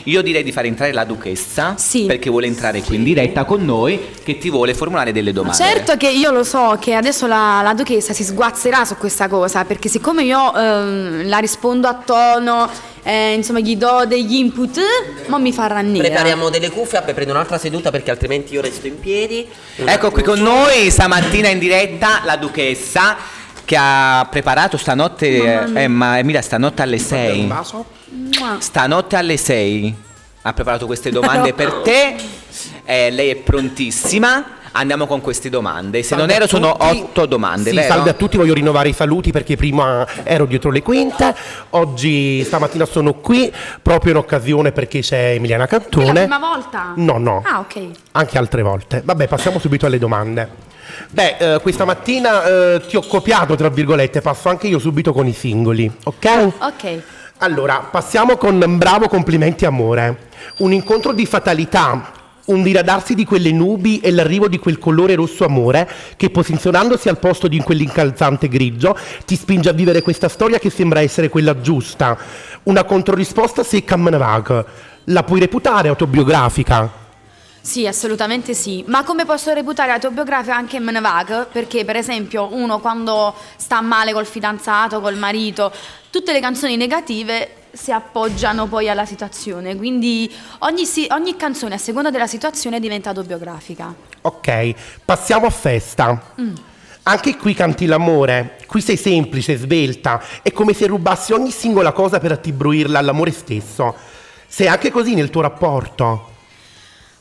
io direi di fare entrare la duchessa, Sì. perché vuole entrare qui in diretta con noi, che ti vuole formulare delle domande. Certo che io lo so che adesso la duchessa si sguazzerà su questa cosa, perché siccome io la rispondo a tono, insomma gli do degli input, ma mi fa rannire. Prepariamo delle cuffie, prendo un'altra seduta perché altrimenti io resto in piedi. Ecco qui con noi stamattina in diretta la duchessa che ha preparato stanotte, ma Emilia, stanotte alle 6. Mua. Stanotte alle 6 ha preparato queste domande per te, lei è prontissima. Andiamo con queste domande. Se non ero sono 8 domande, Sì, vero? salve a tutti, voglio rinnovare i saluti perché prima ero dietro le quinte, oggi stamattina sono qui proprio in occasione perché c'è Emiliana È la Cantone. prima volta? No, Ah, ok. anche altre volte. Vabbè, passiamo subito alle domande. Questa mattina ti ho copiato, tra virgolette, passo anche io subito con i singoli, ok? Ok. Allora, passiamo con bravo, complimenti amore. Un incontro di fatalità, un diradarsi di quelle nubi e l'arrivo di quel colore rosso amore che posizionandosi al posto di quell'incalzante grigio ti spinge a vivere questa storia che sembra essere quella giusta. Una controrisposta secca a Manavag. La puoi reputare autobiografica? Sì, assolutamente sì. Ma come posso reputare autobiografica anche in Manavag? Perché per esempio uno quando sta male col fidanzato, col marito, tutte le canzoni negative si appoggiano poi alla situazione, quindi ogni canzone a seconda della situazione diventa autobiografica. Ok, passiamo a festa. Anche qui canti l'amore, qui sei semplice, svelta, è come se rubassi ogni singola cosa per attribuirla all'amore stesso. Sei anche così nel tuo rapporto?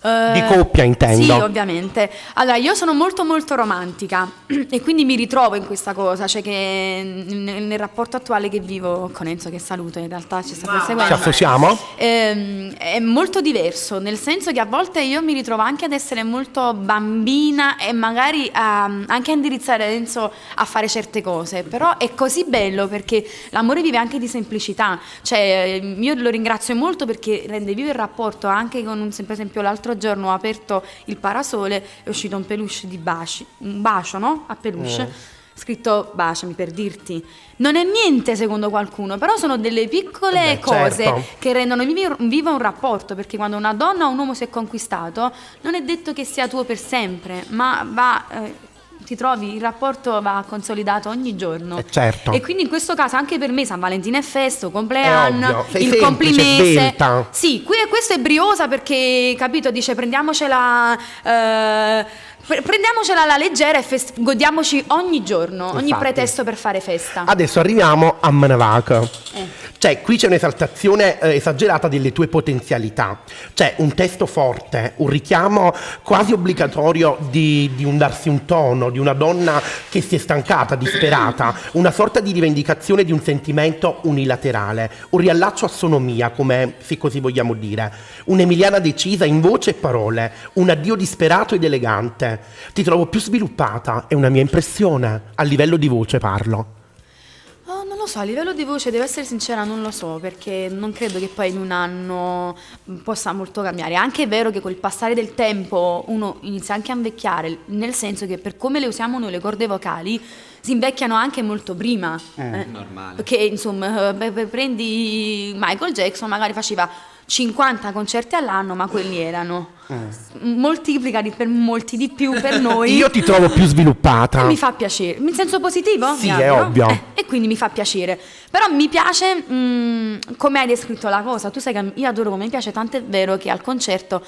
Di coppia intendo. Sì, ovviamente. Allora, io sono molto molto romantica e quindi mi ritrovo in questa cosa, cioè che nel rapporto attuale che vivo con Enzo, che saluto, in realtà ci sta seguendo. Ci associamo? È molto diverso, nel senso che a volte io mi ritrovo anche ad essere molto bambina e magari anche a indirizzare Enzo a fare certe cose, però è così bello perché l'amore vive anche di semplicità, cioè io lo ringrazio molto perché rende vivo il rapporto anche con, per esempio l'altro giorno ho aperto il parasole, è uscito un peluche di un bacio, no? A peluche. Scritto baciami per dirti. Non è niente secondo qualcuno, però sono delle piccole cose certo. che rendono vivo un rapporto, perché quando una donna o un uomo si è conquistato non è detto che sia tuo per sempre, ma va ti trovi, il rapporto va consolidato ogni giorno. Certo. E quindi in questo caso anche per me San Valentino è festa, compleanno, È ovvio. Sei il semplice, complimese. svelta. Sì, questo è briosa perché, capito, dice prendiamocela alla leggera e godiamoci ogni giorno, ogni Infatti. pretesto per fare festa. Adesso arriviamo a Manavak. Cioè, qui c'è un'esaltazione esagerata delle tue potenzialità. C'è un testo forte, un richiamo quasi obbligatorio di un darsi un tono, di una donna che si è stancata, disperata, una sorta di rivendicazione di un sentimento unilaterale, un riallaccio a sonomia, come se così vogliamo dire, un'Emiliana decisa in voce e parole, un addio disperato ed elegante. Ti trovo più sviluppata, è una mia impressione, a livello di voce parlo. Oh, non lo so, a livello di voce, devo essere sincera, non lo so, perché non credo che poi in un anno possa molto cambiare. Anche è vero che col passare del tempo uno inizia anche a invecchiare, nel senso che per come le usiamo noi le corde vocali si invecchiano anche molto prima. Normale. Perché insomma, prendi Michael Jackson, magari faceva 50 concerti all'anno, ma quelli erano moltiplicati per molti di più per noi. Io ti trovo più sviluppata. Mi fa piacere, in senso positivo? Sì, mi è auguro. ovvio. E quindi mi fa piacere. Però mi piace come hai descritto la cosa. Tu sai che io adoro come mi piace, tant'è vero che al concerto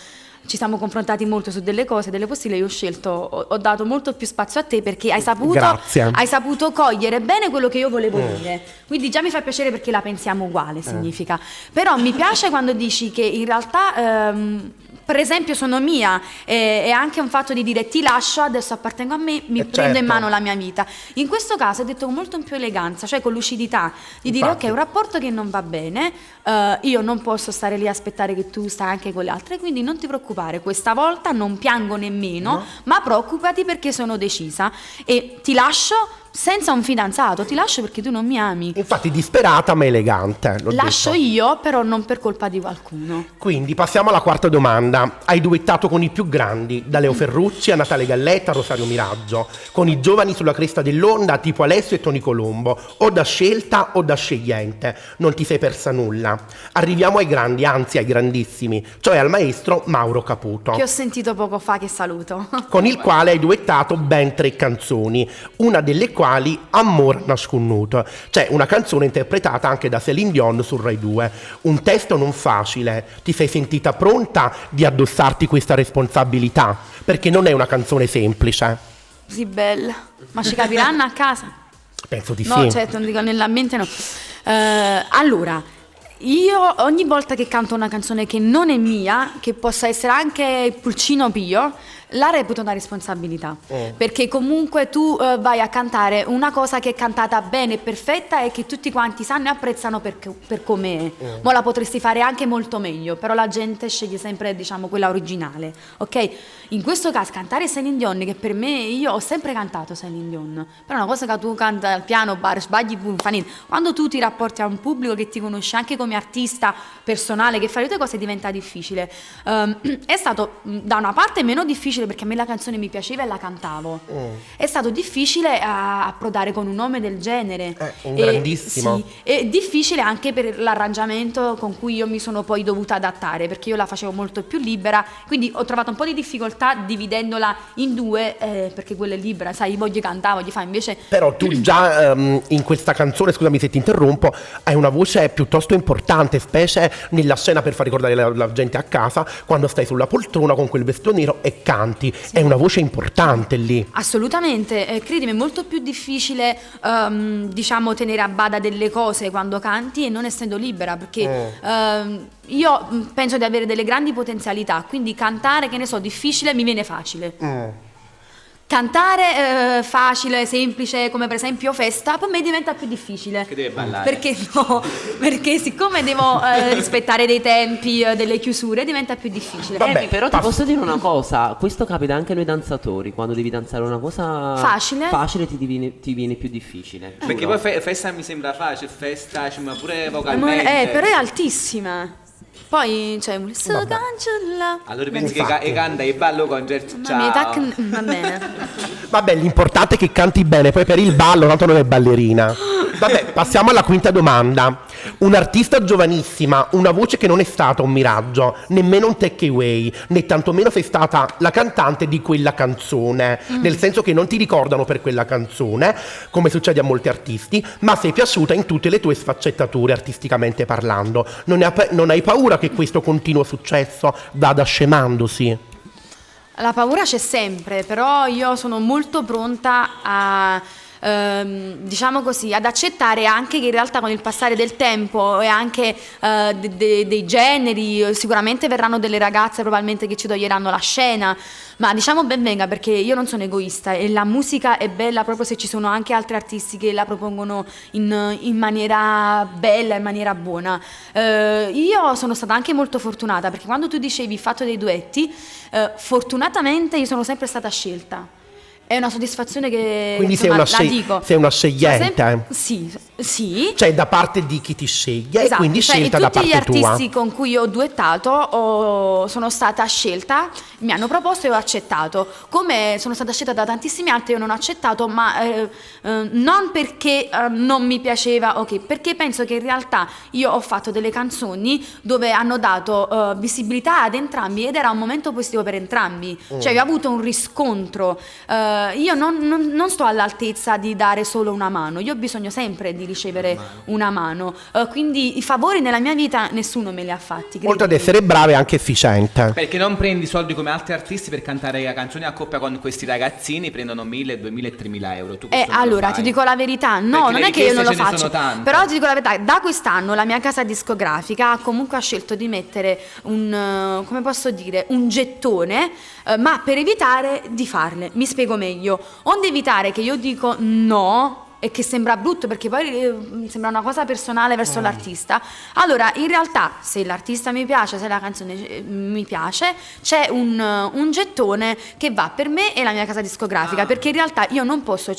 ci siamo confrontati molto su delle cose, delle postille, io ho scelto, ho dato molto più spazio a te perché hai saputo cogliere bene quello che io volevo dire. Quindi già mi fa piacere perché la pensiamo uguale, significa. Però mi piace quando dici che in realtà per esempio sono mia, è anche un fatto di dire ti lascio, adesso appartengo a me, mi prendo in mano la mia vita. In questo caso hai detto con molto più eleganza, cioè con lucidità, di dire ok, è un rapporto che non va bene, io non posso stare lì a aspettare che tu stai anche con le altre, quindi non ti preoccupare, questa volta non piango nemmeno, ma preoccupati perché sono decisa e ti lascio senza un fidanzato, ti lascio perché tu non mi ami. Infatti disperata ma elegante. L'ho Lascio detto. io, però non per colpa di qualcuno. Quindi passiamo alla quarta domanda. Hai duettato con i più grandi, da Leo Ferrucci a Natale Galletta a Rosario Miraggio, con i giovani sulla cresta dell'onda tipo Alessio e Toni Colombo, o da scelta o da scegliente. Non ti sei persa nulla. Arriviamo ai grandi, anzi ai grandissimi, cioè al maestro Mauro Caputo, Che ho sentito poco fa, che saluto. con il quale hai duettato ben 3 canzoni, una delle quali Amor nasconnuto, cioè una canzone interpretata anche da Céline Dion su Rai 2. Un testo non facile. Ti sei sentita pronta di addossarti questa responsabilità? Perché non è una canzone semplice. Sì, bella. Ma ci capiranno a casa? Penso di No, sì. certo, non dico nell'ambiente no. Allora, io ogni volta che canto una canzone che non è mia, che possa essere anche Pulcino Pio, la reputo una responsabilità. Perché comunque tu vai a cantare una cosa che è cantata bene, perfetta e che tutti quanti sanno e apprezzano per com'è. Ma la potresti fare anche molto meglio, però la gente sceglie sempre, diciamo, quella originale, ok? In questo caso cantare Céline Dion, che per me, io ho sempre cantato Céline Dion, però una cosa che tu canti al piano, bar, sbagli, fa niente. Quando tu ti rapporti a un pubblico che ti conosce anche come artista personale, che fai le tue cose, diventa difficile. È stato da una parte meno difficile perché a me la canzone mi piaceva e la cantavo. È stato difficile approdare con un nome del genere. Un grandissimo. Sì, è difficile anche per l'arrangiamento con cui io mi sono poi dovuta adattare, perché io la facevo molto più libera, quindi ho trovato un po' di difficoltà dividendola in due, perché quella è libera, sai, voglio cantare, voglio fare, invece... Però tu già in questa canzone, scusami se ti interrompo, hai una voce piuttosto importante, specie nella scena per far ricordare la gente a casa, quando stai sulla poltrona con quel vestito nero e canti. È una voce importante lì. Assolutamente, credimi, è molto più difficile diciamo tenere a bada delle cose quando canti e non essendo libera, perché io penso di avere delle grandi potenzialità, quindi cantare, che ne so, difficile mi viene facile. Cantare facile, semplice, come per esempio Festa, per me diventa più difficile. Che deve ballare. Perché no? Perché siccome devo rispettare dei tempi, delle chiusure, diventa più difficile. Vabbè, Però ti posso dire una cosa, questo capita anche a noi danzatori, quando devi danzare una cosa Facile ti viene più difficile. Perché giuro. poi festa mi sembra facile, festa, ma pure vocalmente. Però è altissima. Poi c'è un su cancella. Allora pensi che canta e ballo con Gertrude. Mamma mia, va bene. Vabbè, l'importante è che canti bene, poi per il ballo tanto non è ballerina. Vabbè, passiamo alla quinta domanda. Un'artista giovanissima, una voce che non è stata un miraggio, nemmeno un takeaway, né tantomeno sei stata la cantante di quella canzone, nel senso che non ti ricordano per quella canzone, come succede a molti artisti, ma sei piaciuta in tutte le tue sfaccettature artisticamente parlando. Non hai paura che questo continuo successo vada scemandosi? La paura c'è sempre, però io sono molto pronta a diciamo così, ad accettare anche che in realtà con il passare del tempo e anche dei generi, sicuramente verranno delle ragazze probabilmente che ci toglieranno la scena, ma diciamo ben venga, perché io non sono egoista e la musica è bella proprio se ci sono anche altri artisti che la propongono in maniera bella, in maniera buona. Io sono stata anche molto fortunata, perché quando tu dicevi il fatto dei duetti, fortunatamente io sono sempre stata scelta. È una soddisfazione che Quindi insomma, sei una scegliente. Sì. Cioè da parte di chi ti sceglie, Esatto, e quindi cioè, scelta da tutti gli parte tua. artisti con cui ho duettato sono stata scelta, mi hanno proposto e ho accettato. Come sono stata scelta da tantissimi altri, io non ho accettato, ma non perché non mi piaceva, ok, perché penso che in realtà io ho fatto delle canzoni dove hanno dato visibilità ad entrambi ed era un momento positivo per entrambi. Cioè ho avuto un riscontro. Io non sto all'altezza di dare solo una mano, io ho bisogno sempre di ricevere una mano, quindi i favori nella mia vita nessuno me li ha fatti. Oltre ad essere brava e anche efficiente. Perché non prendi soldi come altri artisti per cantare canzoni a coppia con questi ragazzini, prendono 1.000, 2.000 e 3.000 euro. Tu questo non lo allora fai. ti dico la verità, no, Perché non le è che io non lo richieste ce ne faccio, sono tante. però ti dico la verità, da quest'anno la mia casa discografica comunque ha scelto di mettere come posso dire, un gettone, ma per evitare di farle. Mi spiego meglio. Onde evitare che io dico no, e che sembra brutto perché poi sembra una cosa personale verso l'artista, allora in realtà se l'artista mi piace, se la canzone mi piace, c'è un gettone che va per me e la mia casa discografica, perché in realtà io non posso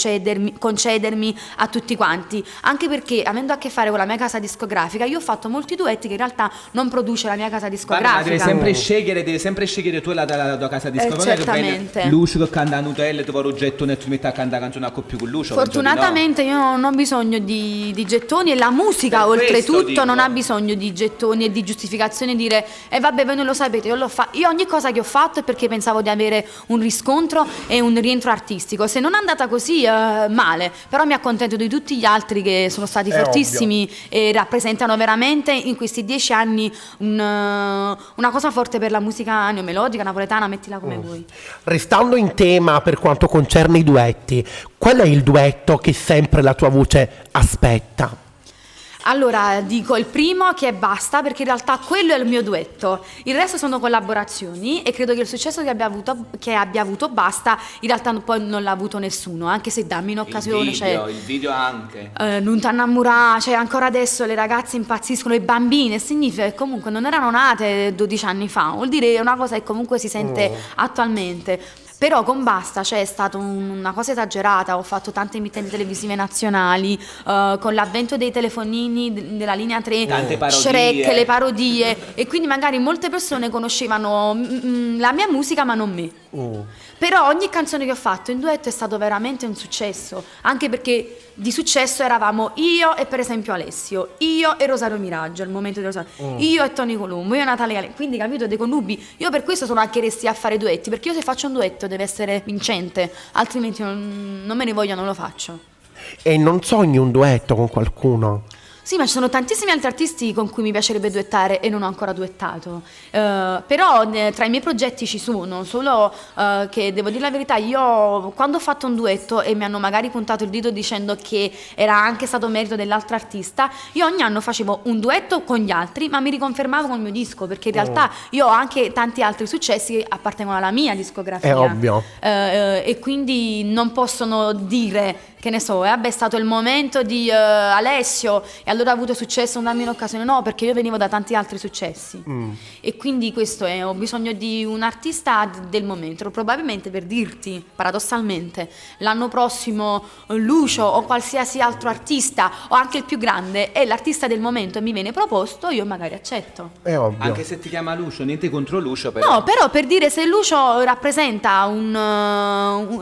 concedermi a tutti quanti, anche perché avendo a che fare con la mia casa discografica io ho fatto molti duetti che in realtà non produce la mia casa discografica. Ma devi sempre scegliere tu la tua casa discografica. Certamente. Lucio che canta a Nutella, tu vuoi gettone e tu metti a cantare canzone a coppia con Lucio. Fortunatamente io non ho bisogno di gettoni, e la musica Per questo oltretutto dico. non ha bisogno di gettoni e di giustificazioni, dire vabbè voi non lo sapete, io ogni cosa che ho fatto è perché pensavo di avere un riscontro e un rientro artistico. Se non è andata così male, però mi accontento di tutti gli altri che sono stati fortissimi e rappresentano veramente in questi 10 anni una cosa forte per la musica neomelodica, napoletana, mettila come vuoi. Restando in tema per quanto concerne i duetti, qual è il duetto che sempre la tua voce aspetta? Allora dico il primo, che è Basta, perché in realtà quello è il mio duetto, il resto sono collaborazioni e credo che il successo che abbia avuto Basta in realtà poi non l'ha avuto nessuno, anche se dammi un'occasione, Il video anche. non t'annamurà, cioè ancora adesso le ragazze impazziscono, le bambine, significa che comunque non erano nate 12 anni fa, vuol dire una cosa che comunque si sente attualmente. Però con Basta c'è stata una cosa esagerata, ho fatto tante emittenti televisive nazionali, con l'avvento dei telefonini della linea 3, Tante parodie. Shrek, le parodie, e quindi magari molte persone conoscevano la mia musica ma non me. Però ogni canzone che ho fatto in duetto è stato veramente un successo, anche perché di successo eravamo io e per esempio Alessio, io e Rosario Miraggio al momento di Rosario, io e Tony Colombo, io e Natalia Galè. Quindi capito, dei connubi, io per questo sono anche restia a fare duetti, perché io se faccio un duetto deve essere vincente, altrimenti non me ne voglio, non lo faccio. E non sogni un duetto con qualcuno? Sì, ma ci sono tantissimi altri artisti con cui mi piacerebbe duettare e non ho ancora duettato. Però tra i miei progetti ci sono, solo che devo dire la verità, io quando ho fatto un duetto e mi hanno magari puntato il dito dicendo che era anche stato merito dell'altro artista, io ogni anno facevo un duetto con gli altri, ma mi riconfermavo con il mio disco, perché in realtà io ho anche tanti altri successi che appartengono alla mia discografia. È ovvio. E quindi non possono dire, che ne so, vabbè, è stato il momento di Alessio e allora ha avuto successo, non dammi un'occasione. No, perché io venivo da tanti altri successi. E quindi questo è, ho bisogno di un artista del momento. Probabilmente, per dirti, paradossalmente, l'anno prossimo Lucio o qualsiasi altro artista, o anche il più grande, è l'artista del momento e mi viene proposto, io magari accetto. È ovvio. Anche se ti chiama Lucio, niente contro Lucio, però. No, però per dire, se Lucio rappresenta un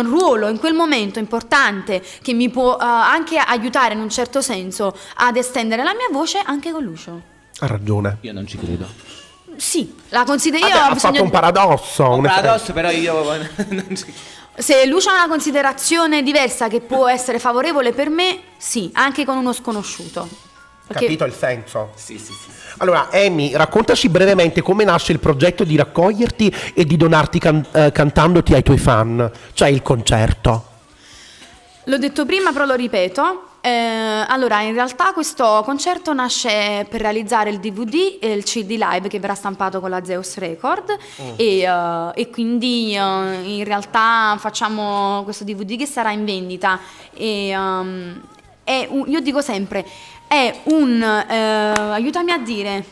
ruolo in quel momento importante che mi può anche aiutare in un certo senso ad estendere la mia voce, anche con Lucio. Ha ragione. Io non ci credo. Sì, la considero. Vabbè, ha fatto un paradosso. Un paradosso, però io non ci credo. Se Lucio ha una considerazione diversa che può essere favorevole per me, sì, anche con uno sconosciuto. Perché Capito il senso? Sì. Allora, Amy, raccontaci brevemente come nasce il progetto di raccoglierti e di donarti cantandoti ai tuoi fan, cioè il concerto. l'ho detto prima, però lo ripeto. Allora, in realtà questo concerto nasce per realizzare il DVD e il CD live che verrà stampato con la Zeus Record e quindi in realtà facciamo questo DVD che sarà in vendita e io dico sempre, è aiutami a dire...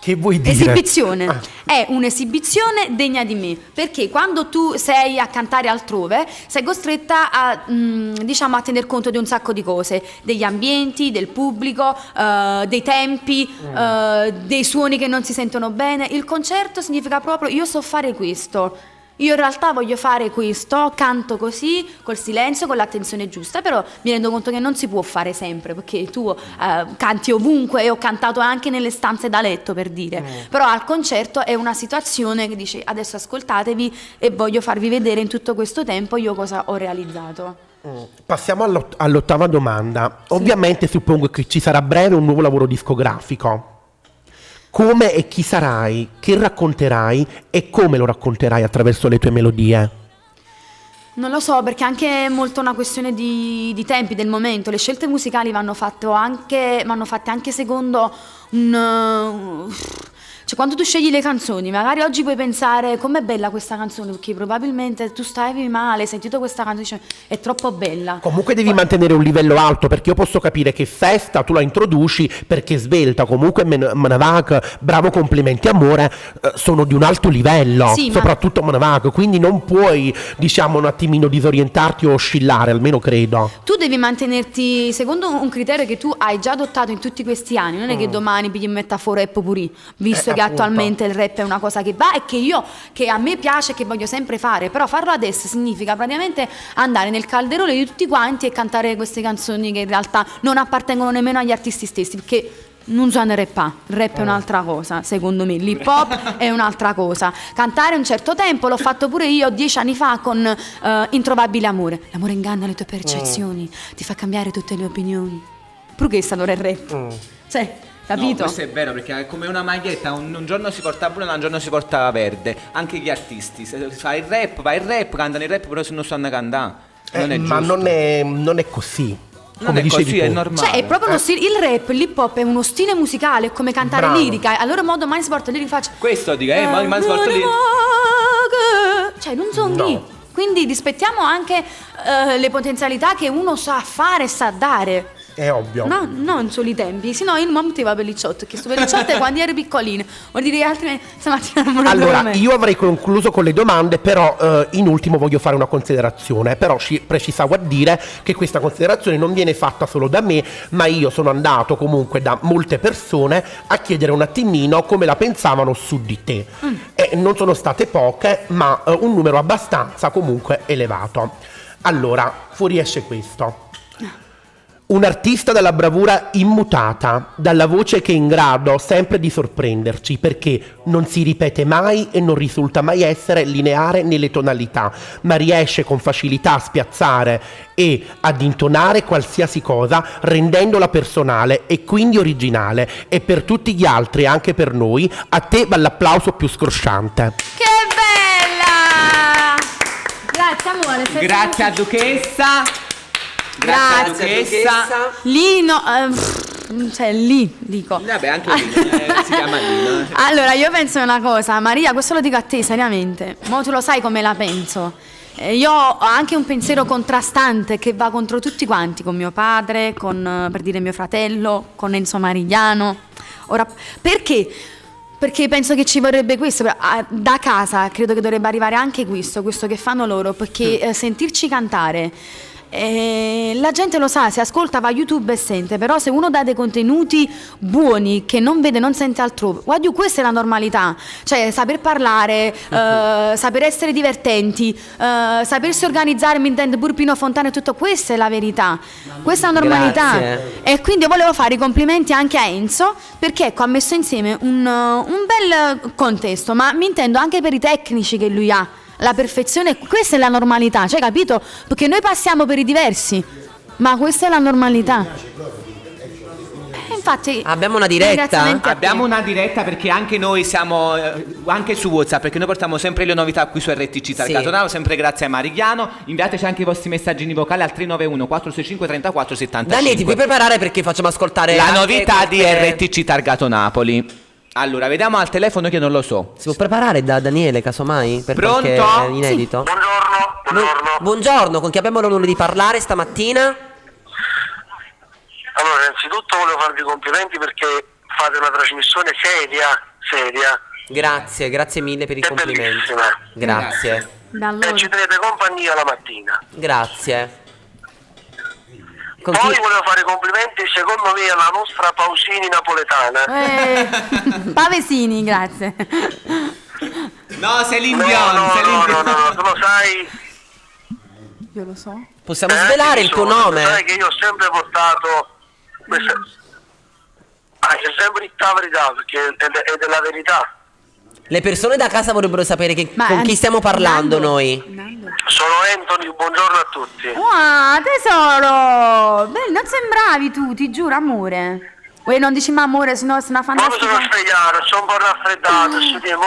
Che vuoi dire? Esibizione. È un'esibizione degna di me, perché quando tu sei a cantare altrove sei costretta a diciamo a tener conto di un sacco di cose, degli ambienti, del pubblico, dei tempi, dei suoni che non si sentono bene. Il concerto significa proprio io so fare questo. Io in realtà voglio fare questo, canto così, col silenzio, con l'attenzione giusta, però mi rendo conto che non si può fare sempre, perché tu canti ovunque e ho cantato anche nelle stanze da letto, per dire. Però al concerto è una situazione che dice adesso ascoltatevi e voglio farvi vedere in tutto questo tempo io cosa ho realizzato. Passiamo all'ottava domanda. Ovviamente suppongo che ci sarà a breve un nuovo lavoro discografico. Come e chi sarai, che racconterai e come lo racconterai attraverso le tue melodie? Non lo so, perché è anche molto una questione di tempi, del momento. Le scelte musicali vanno fatte anche secondo Cioè, quando tu scegli le canzoni, magari oggi puoi pensare com'è bella questa canzone, perché probabilmente tu stavi male, hai sentito questa canzone, dici, è troppo bella. Comunque devi mantenere un livello alto, perché io posso capire che Festa tu la introduci perché è svelta, comunque Manavac, bravo, complimenti amore, sono di un alto livello, Sì, ma- soprattutto Manavac, quindi non puoi, diciamo, un attimino disorientarti o oscillare, almeno credo. Tu devi mantenerti secondo un criterio che tu hai già adottato in tutti questi anni, non è che domani pigli in metafora e popurì, visto che appunto. attualmente il rap è una cosa che va e che a me piace e che voglio sempre fare, però farlo adesso significa praticamente andare nel calderone di tutti quanti e cantare queste canzoni che in realtà non appartengono nemmeno agli artisti stessi, perché non sono il rap è un'altra cosa, secondo me, l'hip hop è un'altra cosa. Cantare un certo tempo l'ho fatto pure io 10 anni fa con Introvabile amore. L'amore inganna le tue percezioni, ti fa cambiare tutte le opinioni. Pure questo allora è il rap. Cioè, No, capito? questo è vero, perché è come una maglietta, un giorno si porta blu, un giorno si porta verde. Anche gli artisti, se fai il rap, cantano il rap, però se non sanno cantare. Non è Ma giusto. non è così. Non Come è dicevi così, tu. è normale. Cioè, è proprio uno stile, il rap, l'hip hop è uno stile musicale, è come cantare Bravo. lirica. A loro modo mai si porta lì faccia. Questo dico, ma sporto lì. Cioè, non sono lì. Quindi rispettiamo anche le potenzialità che uno sa fare e sa dare. È ovvio. No, non solo i tempi, sennò io non poteva pellicciotto, che sto pellicciotto è quando ero piccolino. Vuol dire altrimenti stamattina non me lo Allora, permetto. io avrei concluso con le domande, però in ultimo voglio fare una considerazione. Però ci precisavo a dire che questa considerazione non viene fatta solo da me, ma io sono andato comunque da molte persone a chiedere un attimino come la pensavano su di te. E non sono state poche, ma un numero abbastanza comunque elevato. Allora, fuoriesce questo. Un artista dalla bravura immutata, dalla voce che è in grado sempre di sorprenderci, perché non si ripete mai e non risulta mai essere lineare nelle tonalità, ma riesce con facilità a spiazzare e ad intonare qualsiasi cosa, rendendola personale e quindi originale. E per tutti gli altri, anche per noi, a te va l'applauso più scrosciante. Che bella! Grazie amore. sei Grazie stato- a Duchessa. Grazie, Duchessa. Lì no, cioè lì dico. Vabbè, anche lì si chiama Lino. Allora, io penso una cosa, Maria, questo lo dico a te seriamente. Mo tu lo sai come la penso. Io ho anche un pensiero contrastante che va contro tutti quanti, con mio padre, con per dire mio fratello, con Enzo Marigliano. Ora, perché? Perché penso che ci vorrebbe questo, da casa credo che dovrebbe arrivare anche questo che fanno loro, perché sentirci cantare. La gente lo sa, si ascolta, va a YouTube e sente, però se uno dà dei contenuti buoni che non vede, non sente altrove, guarda, questa è la normalità, cioè saper parlare, saper essere divertenti, sapersi organizzare, mi intendo pure Pino Fontana e tutto, questa è la verità, questa è la normalità. Grazie. E quindi volevo fare i complimenti anche a Enzo, perché ecco, ha messo insieme un bel contesto, ma mi intendo anche per i tecnici che lui ha. La perfezione, questa è la normalità, cioè capito? Perché noi passiamo per i diversi, ma questa è la normalità. Infatti Abbiamo una diretta? ringraziamenti a te. Abbiamo una diretta perché anche noi siamo anche su WhatsApp, perché noi portiamo sempre le novità qui su RTC Targatonavo, sempre grazie a Marigliano. Inviateci anche i vostri messaggini vocali al 391 465 34 75. Dani, ti puoi preparare perché facciamo ascoltare la anche novità di queste- RTC Targato Napoli. Allora, vediamo al telefono che non lo so. Si può preparare da Daniele, casomai? Per Pronto? qualche inedito? Buongiorno. Buongiorno, con chi abbiamo l'onore di parlare stamattina? Allora, innanzitutto volevo farvi complimenti perché fate una trasmissione seria. Grazie mille per i È complimenti. bellissima. Grazie. Da allora. E ci tenete compagnia la mattina. Grazie. Con Poi chi- volevo fare complimenti, secondo me, alla nostra Pausini napoletana. Pavesini, grazie. No, sei No, tu lo sai. Io lo so. Possiamo svelare il tuo nome? Sai che io ho sempre portato questa... c'è sempre la verità, perché è della verità. Le persone da casa vorrebbero sapere Ma con chi stiamo parlando Nando, noi. Nando. Sono Anthony, buongiorno a tutti. Wow, tesoro! Beh, non sembravi tu, ti giuro, amore. Uè, non dici ma amore, sennò sei una Ma mi sono fantastica. svegliato, sono un po' raffreddato, sto tempo,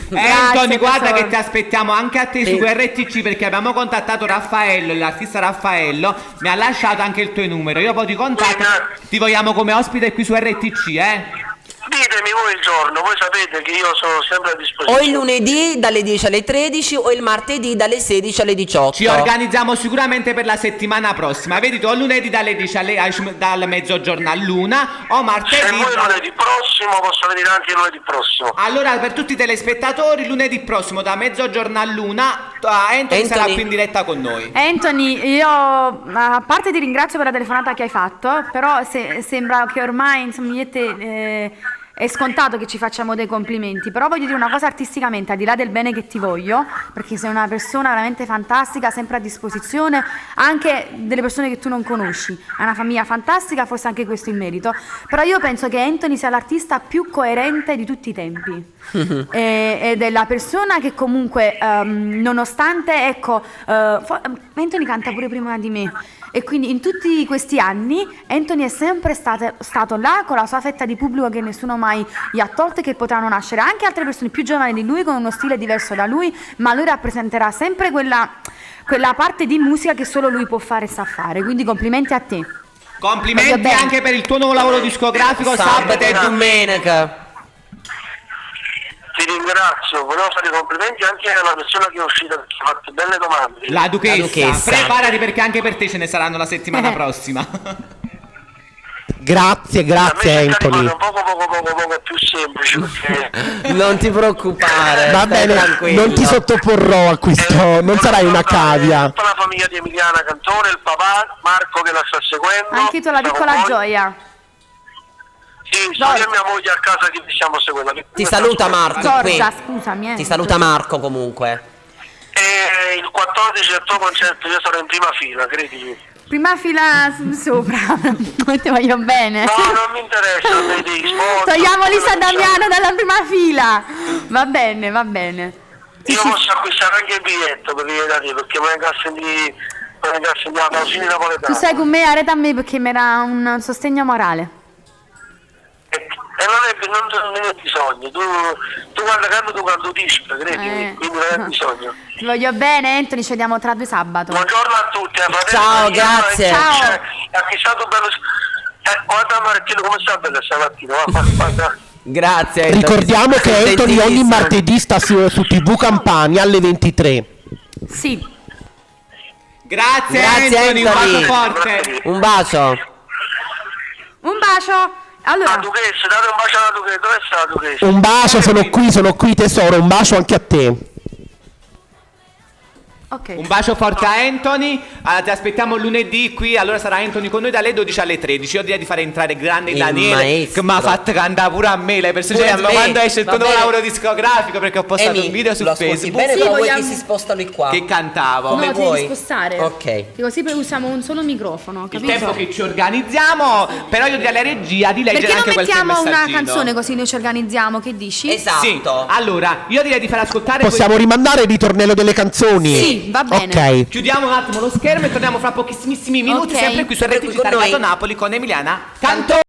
ma Anthony, guarda tesoro. che ti aspettiamo anche a te su RTC, perché abbiamo contattato Raffaello, l'artista Raffaello, mi ha lasciato anche il tuo numero. Io poi ti contatto, ti vogliamo come ospite qui su RTC, ditemi voi il giorno, voi sapete che io sono sempre a O disposizione. il lunedì dalle 10 alle 13 o il martedì dalle 16 alle 18. Ci organizziamo sicuramente per la settimana prossima. Vedi tu, o lunedì dalle 10 dal mezzogiorno all'una o Se martedì. voi lunedì prossimo, posso venire anche lunedì prossimo. Allora, per tutti i telespettatori, lunedì prossimo da mezzogiorno all'una, Anthony sarà qui in diretta con noi. Anthony, io a parte ti ringrazio per la telefonata che hai fatto, però sembra che ormai insomma è scontato che ci facciamo dei complimenti, però voglio dire una cosa artisticamente, al di là del bene che ti voglio, perché sei una persona veramente fantastica, sempre a disposizione, anche delle persone che tu non conosci, hai una famiglia fantastica, forse anche questo il merito, però io penso che Anthony sia l'artista più coerente di tutti i tempi. Ed è la persona che comunque nonostante ecco Anthony canta pure prima di me e quindi in tutti questi anni Anthony è sempre stato là con la sua fetta di pubblico che nessuno mai gli ha tolto e che potranno nascere anche altre persone più giovani di lui con uno stile diverso da lui, ma lui rappresenterà sempre quella parte di musica che solo lui può fare e sa fare, quindi complimenti a te. Complimenti Voglio bene. anche per il tuo nuovo lavoro discografico Sabato e domenica. Ti ringrazio, volevo fare i complimenti anche alla persona che è uscita perché ha fatto belle domande. La duchessa. La duchessa. Preparati perché anche per te ce ne saranno la settimana prossima. Grazie, A me grazie cercare di Anthony. fare un poco più semplice perché Non ti preoccupare. Va stai bene, tranquillo. non ti sottoporrò a questo, non sarai una cavia. tutta la famiglia di Emiliana Cantone, il papà Marco che la sta seguendo. Anche tu la sta con piccola voi. Gioia. Sì, sono io e mia moglie a casa che vi stiamo seguendo. Ti saluta Marco. Giorgia, qui. scusami. Ti saluta Marco comunque. E il 14 del tuo concerto io sarò in prima fila, credimi. Prima fila sopra, ti voglio bene. No, non mi interessa, a me dei sponsor. Togliamo Lisa quello che Damiano dalla prima fila. Va bene, va bene. Sì, Io sì. posso acquistare anche il biglietto per venire da te, perché mi venga a sentire la Pausini Tu napoletana. stai con me, arreda a me perché mi era un sostegno morale. E non ne ho bisogno, tu quando canto tu canto disco, credimi, quindi non hai bisogno. Ti voglio bene, Anthony, ci vediamo tra 2 sabato. Buongiorno a tutti, fratelli. Ciao, Mariano, grazie. Ciao. Ha chiesto bello. Guarda Martino come sta bella stamattina, guarda. Grazie. Anthony. Ricordiamo che Anthony ogni Contentissimo. martedì sta su TV Campania alle 23. Sì. Grazie, Grazie, Anthony, un Anthony. bacio forte. Un bacio. Un bacio. La Allora, duchessa, date un bacio alla duchessa, dove sta la duchessa? Un bacio, sono qui tesoro, un bacio anche a te. ok. Un bacio forte a Anthony. Ti aspettiamo lunedì qui. Allora sarà Anthony con noi dalle 12 alle 13. Io direi di fare entrare grande Il Daniele maestro. che mi ha fatto cantare pure a me. Lei per Pure a me. quando esce il tuo Va nuovo bene. lavoro discografico, perché ho postato Emi, un video su lo ascolti Facebook bene, Sì, però vuoi vogliamo- che si spostano qua. che cantavo. Come no, vuoi? devi spostare. Ok. Che così poi usiamo un solo microfono, Il capito? tempo che ci organizziamo, però io direi alla regia di leggere Perché non anche qualche mettiamo una messaggino. canzone così noi ci organizziamo, che dici? Esatto. Sì, allora io direi di far ascoltare Possiamo rimandare il ritornello delle canzoni? Sì, va bene. Ok. Chiudiamo un attimo lo schermo e torniamo fra pochissimissimi minuti, Ok. sempre qui su Sempre RTC qui con Targato noi. Napoli con Emiliana Cantone.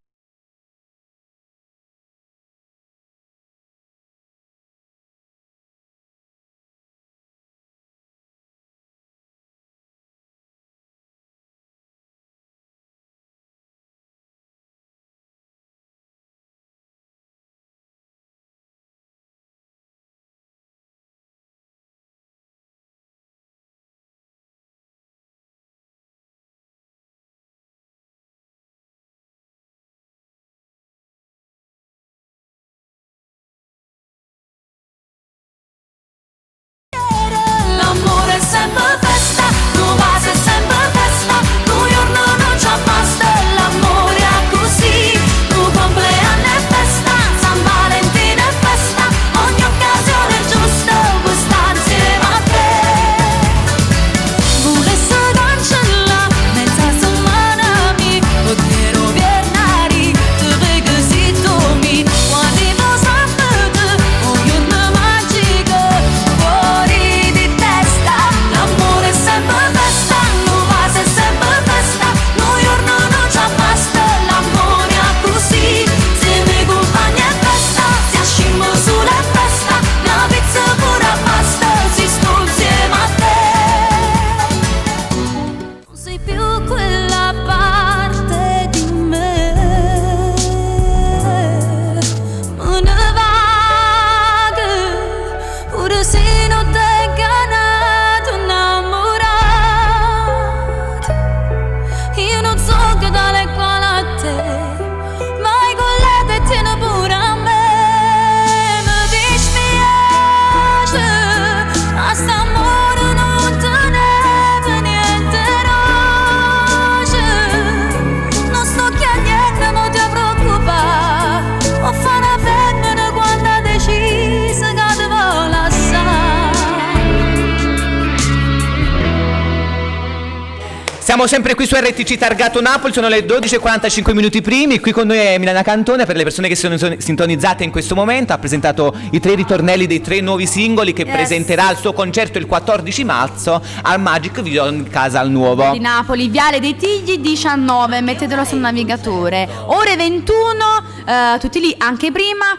Siamo sempre qui su RTC Targato Napoli, sono le 12:45 minuti primi. Qui con noi è Milena Cantone, per le persone che sono sintonizzate in questo momento. Ha presentato i 3 ritornelli dei 3 nuovi singoli che presenterà al suo concerto il 14 marzo al Magic Vision Casal Nuovo di Napoli, Viale dei Tigli 19, mettetelo sul navigatore. Ore 21, tutti lì, anche prima.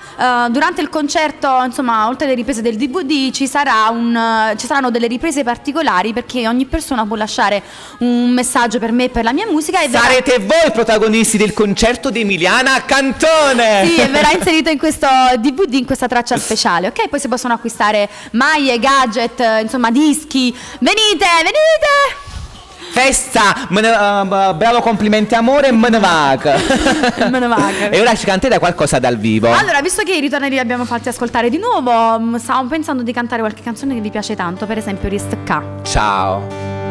Durante il concerto, insomma, oltre alle riprese del DVD ci saranno delle riprese particolari, perché ogni persona può lasciare un messaggio per me e per la mia musica e sarete voi protagonisti del concerto di Emiliana Cantone. Sì, e verrà inserito in questo DVD, in questa traccia speciale. Ok, poi si possono acquistare maglie, gadget, insomma dischi. Venite! Festa, bravo, complimenti amore, me ne vaga. E ora ci canterà qualcosa dal vivo. Allora, visto che i ritornelli li abbiamo fatti ascoltare di nuovo, stavo pensando di cantare qualche canzone che vi piace tanto, per esempio Ristacca. Ciao.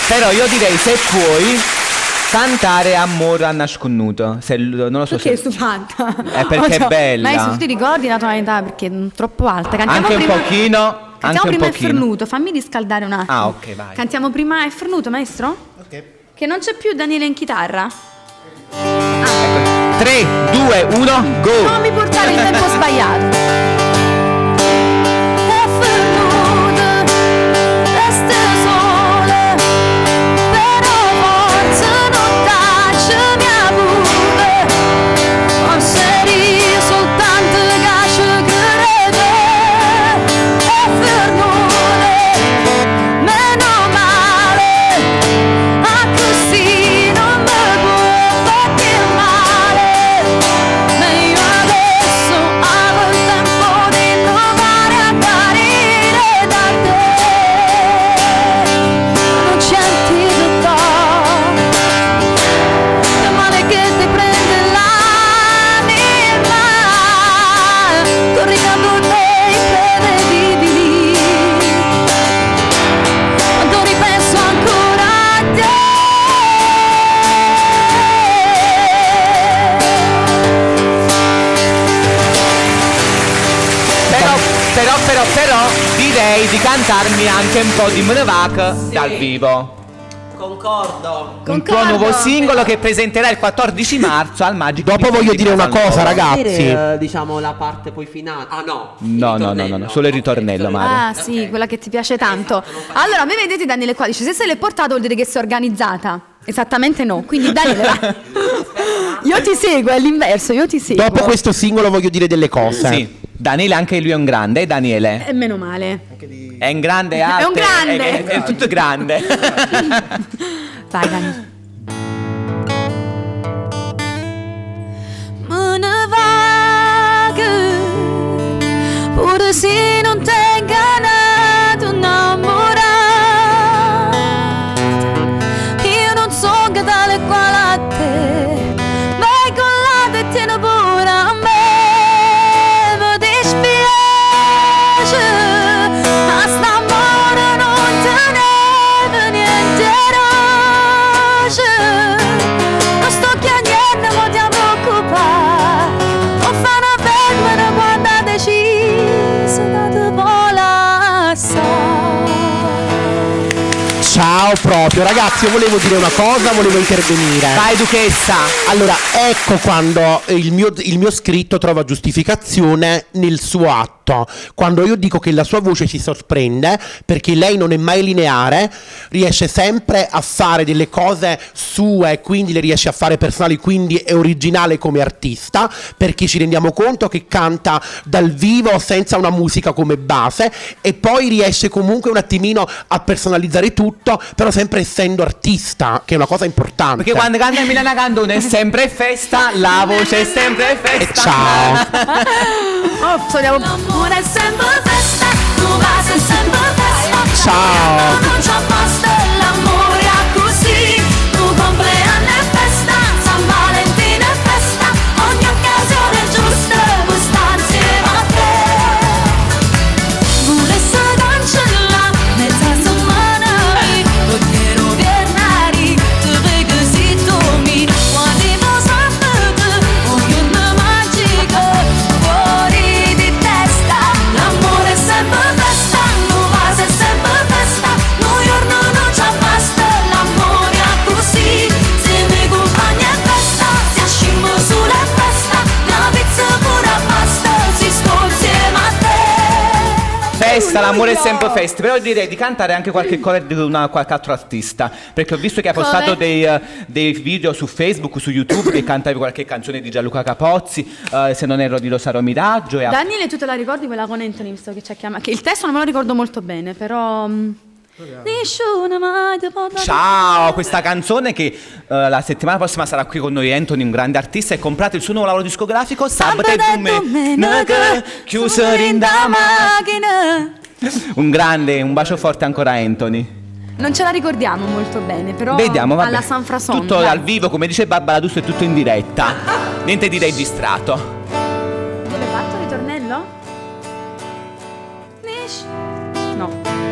Però io direi, se puoi cantare Amore a nasconnuto, se non lo so. Perché è stupenda? Perché è bella. Ma tu ti ricordi la tonalità, perché è troppo alta. Cantiamo anche prima, un pochino. Cantiamo prima È Fernuto, fammi riscaldare un attimo. Ah, ok, vai. Cantiamo prima È Fernuto, maestro? Ok. Che non c'è più Daniele in chitarra. 3, 2, 1, go! Non mi portare il tempo sbagliato. Però direi di cantarmi anche un po' di Mnevac dal vivo. Concordo. Un tuo nuovo singolo che presenterà il 14 marzo al Magic. Dopo voglio dire una cosa, ragazzi. Diciamo la parte poi finale. Ah no. No, solo il ritornello, Mario. Ah sì, quella che ti piace tanto. Allora, voi vedete Daniele qua, dice, se se l'è portato vuol dire che sei organizzata. Esattamente no, quindi Daniele va. Io ti seguo, è l'inverso, io ti seguo. Dopo questo singolo voglio dire delle cose. Sì, Daniele anche lui è un grande, Daniele? E meno male. È un grande, alto. È un grande. È tutto grande. Vai, Dani. Me ne vaga, pure se non tenga nato innamorato. Io non so che tale quale a te, vai con la te tiene pure a me. Mi dispiace, ma st'amore non teneva niente roce. proprio. Ragazzi, io volevo dire una cosa, volevo intervenire. Vai, duchessa. Allora, ecco quando il mio scritto trova giustificazione nel suo atto. Quando io dico che la sua voce ci sorprende, perché lei non è mai lineare, riesce sempre a fare delle cose sue, quindi le riesce a fare personali, quindi è originale come artista, perché ci rendiamo conto che canta dal vivo senza una musica come base, e poi riesce comunque un attimino a personalizzare tutto, però sempre essendo artista, che è una cosa importante. Perché quando canta Milana Cantone è sempre festa, la voce è sempre festa. E ciao. Oh, suoniamo. L'amore è sempre festa, tu vai sempre festa. Ciao. Non c'è posto, l'amore è così. Tu compleanno è festa, San Valentino è festa. Ogni occasione è giusta, per stare insieme a te. Volesse cancellare mezza settimana, perché viernari, tu requisito mi. Quando mi sapete, ognuno magico, fuori di testa. L'amore è sempre festa, non va se sempre festa. New York non c'è basta, l'amore è così. Se mi compagna è festa, si ascimmo sulla festa. La pizza pure basta, si sto insieme a te. Festa, l'amore è sempre festa. Però direi di cantare anche qualche cover di qualche altro artista, perché ho visto che hai postato dei video su Facebook, su YouTube, che cantavi qualche canzone di Gianluca Capozzi, se non erro di Rosaro Miraggio e Daniele, tu te la ricordi quella con Anthony, visto che ci ha chiamato? Che il testo non me lo ricordo molto bene, però. Nessuno mai ti può dare. Ciao, questa canzone che la settimana prossima sarà qui con noi Anthony, un grande artista, e comprate il suo nuovo lavoro discografico Sabato e Domenica, chiuso in da macchina. un bacio forte ancora a Anthony. Non ce la ricordiamo molto bene, però Vediamo, vabbè. alla San Frasson. Tutto dai. dal vivo, come dice Barbara D'Urso, è tutto in diretta. Niente di registrato. Dove hai fatto il ritornello? No.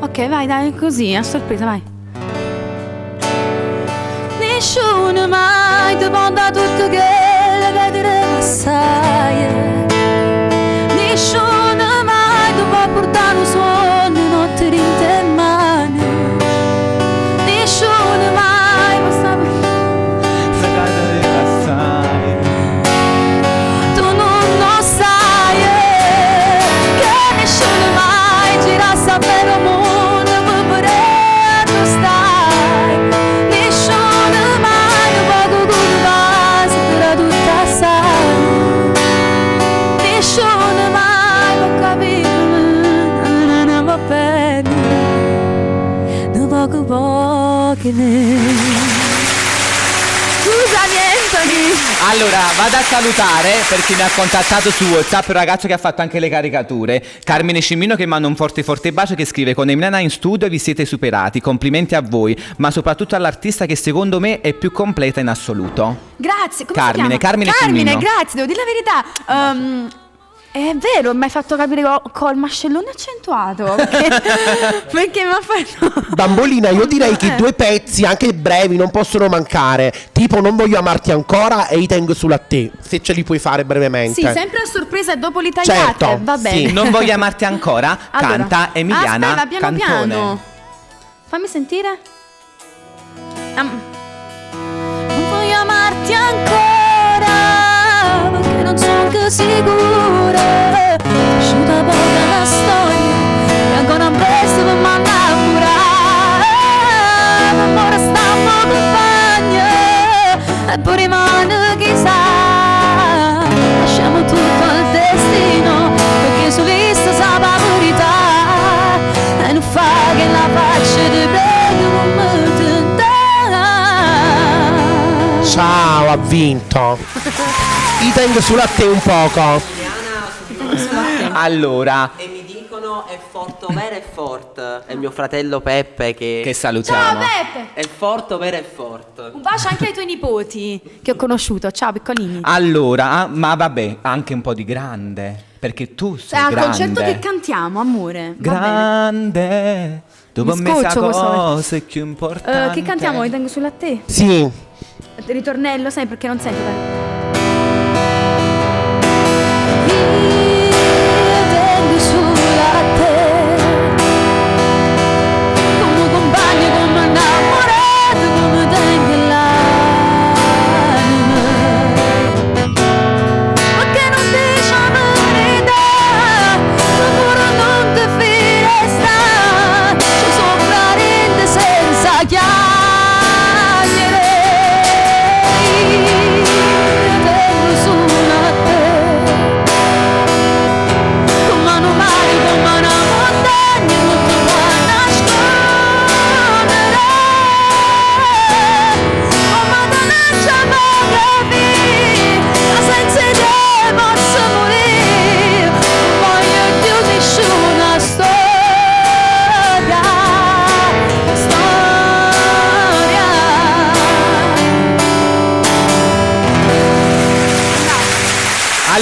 Ok, vai, dai, così, a sorpresa, vai. Nessuno mai ti può dare tutto che le vedremo assai. Nessuno mai ti può portare un suono notte in mano. Nessuno mai può sapere. Tu non lo sai, che nessuno mai gira a sapere il mondo per tu stai. Nessuno mai può curvare per tutta sai. Nessuno mai può capire, non va bene, non poco poco ne. Scusami Anthony. Allora, vado a salutare, perché mi ha contattato su WhatsApp un ragazzo che ha fatto anche le caricature, Carmine Cimino, che manda un forte forte bacio, che scrive: con Emiliana in studio vi siete superati, complimenti a voi, ma soprattutto all'artista che secondo me è più completa in assoluto. Grazie, come Carmine, si chiama? Carmine Carmine, Cimino. grazie, devo dire la verità. È vero, mi hai fatto capire col mascellone accentuato. Perché mi ha fatto. Bambolina, io direi che 2 pezzi, anche brevi, non possono mancare. Tipo Non voglio amarti ancora e I tengo solo a te, se ce li puoi fare brevemente. Sì, sempre a sorpresa e dopo l'itagliate. Certo, Va bene. sì. Non voglio amarti ancora, Allora, canta Emiliana aspetta, piano Cantone. piano. Fammi sentire. Non voglio amarti ancora, perché non sono così sicura. Asciuta poca la storia, e ancora presto per m'annamorare. Amore stiamo compagni, e poi rimane chissà. Lasciamo tutto al destino, perché solista sa la verità. E non fa che la faccia di prego non mi tentare. Ciao, ha vinto. I tengo solo a te un poco. Allora, E mi dicono è forte vero e forte. È mio fratello Peppe che che salutiamo. Ciao Peppe! è forte vero e forte. Un bacio anche ai tuoi nipoti che ho conosciuto. Ciao piccolini. Allora, ma vabbè, anche un po' di grande, perché tu sei Al grande. concerto che cantiamo, amore. Va bene. Grande. Dopo Mi me sa scoccio questo- cosa è più importante. Che cantiamo? Li tengo sulla te. Sì. Ritornello, sai perché non sento? Io tengo sulla te.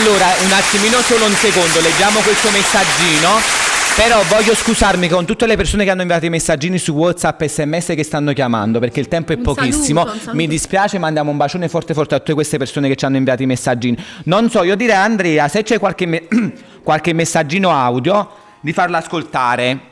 Allora, un attimino, solo un secondo, leggiamo questo messaggino. Però voglio scusarmi con tutte le persone che hanno inviato i messaggini su WhatsApp, SMS che stanno chiamando, perché il tempo è Un pochissimo. saluto, un saluto. Mi dispiace, mandiamo un bacione forte forte a tutte queste persone che ci hanno inviato i messaggini. Non so, io direi a Andrea, se c'è qualche messaggino audio, di farlo ascoltare.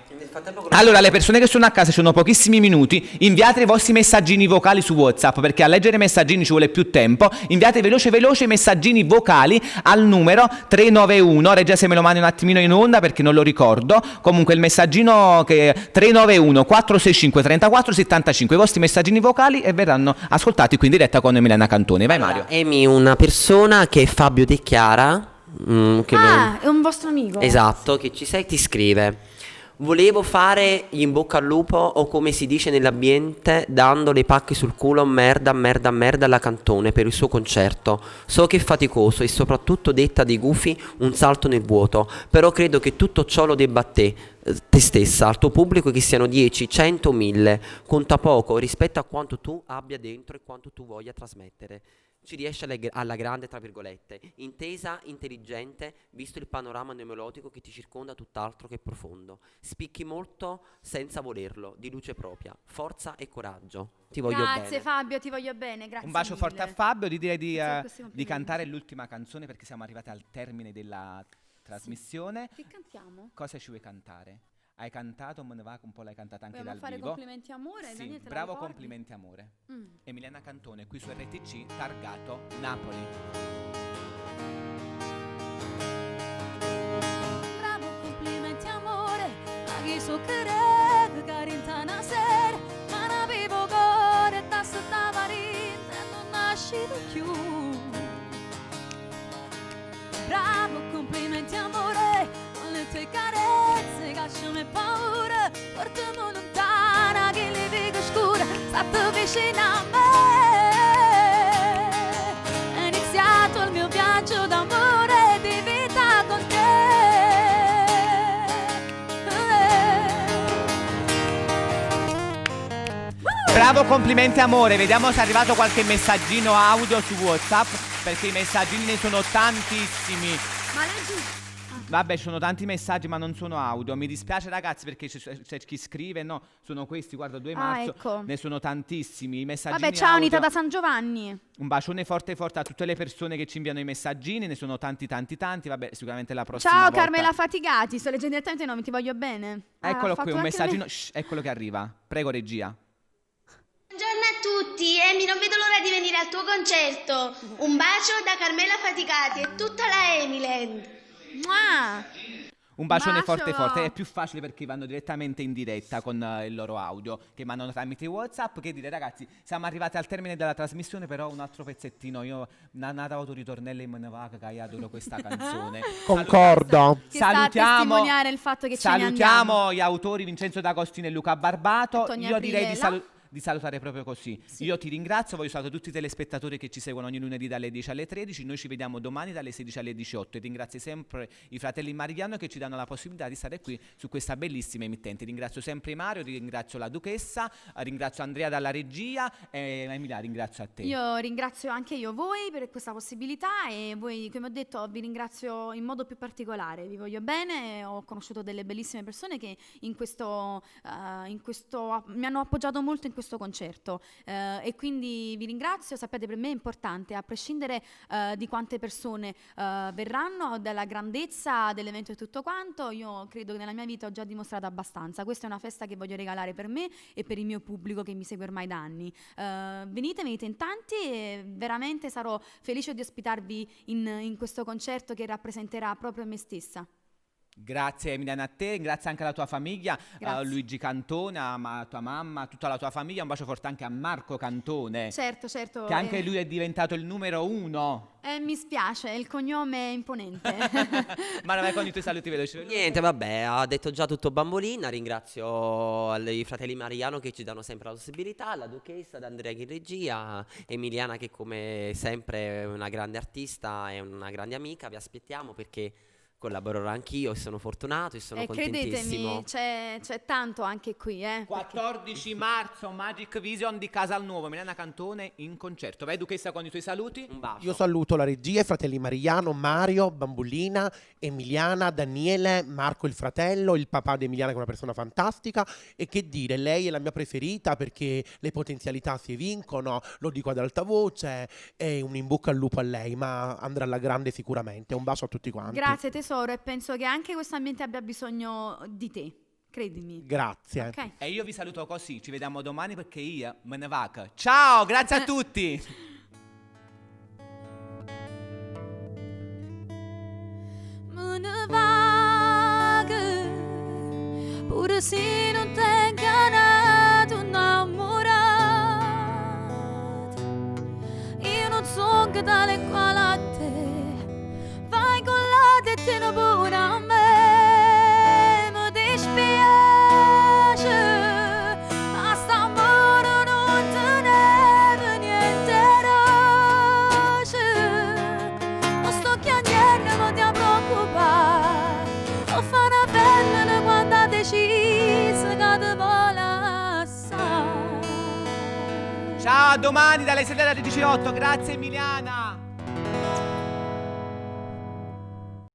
Allora, le persone che sono a casa, ci sono pochissimi minuti, inviate i vostri messaggini vocali su WhatsApp, perché a leggere i messaggini ci vuole più tempo. Inviate veloce i messaggini vocali al numero 391. Regia, se me lo mandi un attimino in onda perché non lo ricordo. Comunque il messaggino che è 391 465 34 75, i vostri messaggini vocali, e verranno ascoltati qui in diretta con Milena Cantone. Vai Mario. Emi, una persona che è Fabio De Chiara, È un vostro amico. esatto, che ci sei, ti scrive: volevo fare gli in bocca al lupo, o come si dice nell'ambiente, dando le pacche sul culo, merda alla Cantone per il suo concerto. So che è faticoso e soprattutto, detta dei gufi, un salto nel vuoto, però credo che tutto ciò lo debba a te stessa, al tuo pubblico, che siano 10, 100, 1000. Conta poco rispetto a quanto tu abbia dentro e quanto tu voglia trasmettere. Ci riesce alla grande, tra virgolette, intesa, intelligente, visto il panorama neomelodico che ti circonda, tutt'altro che profondo. Spicchi molto senza volerlo, di luce propria, forza e coraggio. Ti voglio bene. Grazie Fabio, ti voglio bene, grazie Un bacio mille. forte a Fabio, direi Grazie per questi di complimenti. cantare l'ultima canzone, perché siamo arrivati al termine della trasmissione. Che cantiamo? Cosa ci vuoi cantare? Hai cantato, me ne va, un po' l'hai cantata anche Vogliamo dal fare vivo. complimenti amore? Sì, Daniele, te la bravo, ricordi? complimenti amore. Mm. Emiliana Cantone qui su RTC, targato Napoli. Bravo, complimenti amore, a chi so querer, carinta una sera, ma non avevo cuore, e t'aspettava rinta e non nascivo più. Bravo, complimenti amore, con le tue carezze, cacciami paura, portami lontana, che le vedo scura, state vicino a me. È iniziato il mio viaggio d'amore, di vita con te. Bravo, complimenti amore. Vediamo se è arrivato qualche messaggino audio su WhatsApp, perché i messaggini ne sono tantissimi. Ma leggi. Vabbè, ci sono tanti messaggi ma non sono audio. Mi dispiace ragazzi, perché c'è chi scrive, no, sono questi, guarda, 2 marzo, ecco. ne sono tantissimi i messaggini Vabbè, ciao Anita audio. da San Giovanni. Un bacione forte forte a tutte le persone che ci inviano i messaggini, ne sono tanti. Vabbè, sicuramente la prossima Ciao volta. Carmela Fatigati, sto leggendo direttamente i nomi, ti voglio bene. Eccolo Ha fatto qui, un anche messaggino, me- shh, eccolo che arriva. Prego regia. Buongiorno a tutti, Emi, non vedo l'ora di venire al tuo concerto. Un bacio da Carmela Faticati e tutta la Emiland. Mua! Un bacione Bacio! forte forte, è più facile perché vanno direttamente in diretta con il loro audio che mandano tramite WhatsApp. Che dire ragazzi, siamo arrivati al termine della trasmissione, però un altro pezzettino, io non ho dato ritornello e me ne va, che io adoro questa canzone. Concordo. Che sta a testimoniare il fatto che ce ne salutiamo andiamo. gli autori Vincenzo D'Agostino e Luca Barbato. Tonia Io direi Prilela. di salutare proprio così. Io ti ringrazio, voglio salutare tutti i telespettatori che ci seguono ogni lunedì dalle 10 alle 13. Noi ci vediamo domani dalle 16 alle 18 e ringrazio sempre i fratelli Marigliano che ci danno la possibilità di stare qui su questa bellissima emittente. Ringrazio sempre Mario, ringrazio la Duchessa, ringrazio Andrea dalla regia e Emilia, ringrazio a te. Io ringrazio anche io voi per questa possibilità e voi, come ho detto, vi ringrazio in modo più particolare. Vi voglio bene, ho conosciuto delle bellissime persone che in questo mi hanno appoggiato molto in questo concerto e quindi vi ringrazio. Sapete, per me è importante, a prescindere di quante persone verranno, dalla grandezza dell'evento e tutto quanto, io credo che nella mia vita ho già dimostrato abbastanza. Questa è una festa che voglio regalare per me e per il mio pubblico che mi segue ormai da anni. Venite in tanti e veramente sarò felice di ospitarvi in questo concerto che rappresenterà proprio me stessa. Grazie Emiliana a te, grazie anche alla tua famiglia, Grazie. Luigi Cantone, a tua mamma, a tutta la tua famiglia. Un bacio forte anche a Marco Cantone, Certo, che anche lui è diventato il numero 1. mi spiace, il cognome è imponente. Ma non vai con i tuoi saluti veloci. Niente, vabbè, ha detto già tutto Bambolina. Ringrazio i fratelli Mariano che ci danno sempre la possibilità, la Duchessa, ad Andrea che in regia, Emiliana che come sempre è una grande artista e una grande amica. Vi aspettiamo perché collaborerò anch'io e sono fortunato e sono E contentissimo. credetemi, c'è tanto anche qui, 14 marzo, Magic Vision di Casal Nuovo, Milena Cantone in concerto. Vai Duchessa con i tuoi saluti. Un bacio. Io saluto la regia, i fratelli Mariano, Mario, Bambullina, Emiliana, Daniele, Marco il fratello, il papà di Emiliana che è una persona fantastica, e che dire, lei è la mia preferita perché le potenzialità si evincono, lo dico ad alta voce, e un in bocca al lupo a lei, ma andrà alla grande sicuramente. Un bacio a tutti quanti. Grazie tesoro, e penso che anche questo ambiente abbia bisogno di te, credimi. Grazie. Ok. E io vi saluto così, ci vediamo domani perché io me ne vado. Ciao, grazie a tutti. Me ne vaga, pure se non tengo nato innamorato. Io non so che tale quale a te, vai con la tettina pure a me. Mi dispiace, a st'amore non tenere niente roce. Non sto chiagnendo, non ti preoccupare, ho fa una bella quando ha deciso che ti vola assai. Ciao, a domani dalle 7 alle 18. Grazie Emiliana.